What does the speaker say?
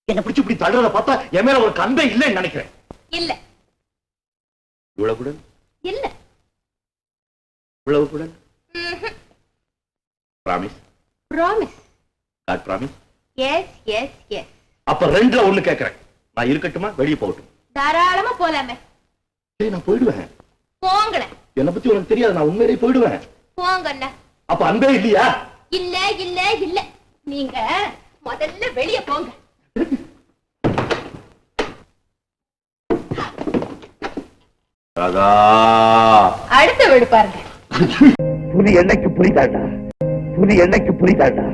என்ன பிடிச்சு இப்படி தள்ளுறத பார்த்தா என் மேல ஒரு அன்பே இல்லைன்னு நினைக்கிறேன். இல்ல. இவ்வளவு கூட இல்ல. இவ்வளவு கூட promise. Promise. God promise. Yes yes yes. அப்ப ரெண்டுல ஒண்ணு கேக்குறேன். நான் இருக்கட்டுமா வெளியே போகட்டும்? தாராளமா போலாமே. சரி நான் போயிடுவேன். போங்கல. என்ன பத்தி உனக்கு தெரியாது, நான் உண்மையிலேயே போயிடுவேன். போங்கண்ணா. அப்ப அன்பே இல்லையா? இல்ல இல்ல இல்ல. நீங்க முதல்ல வெளிய போங்க. ராதா அடுத்த வீடு பாருங்க. புலி என்னைக்கு புரிதாண்டா, புலி என்னைக்கு புரிதாண்டா.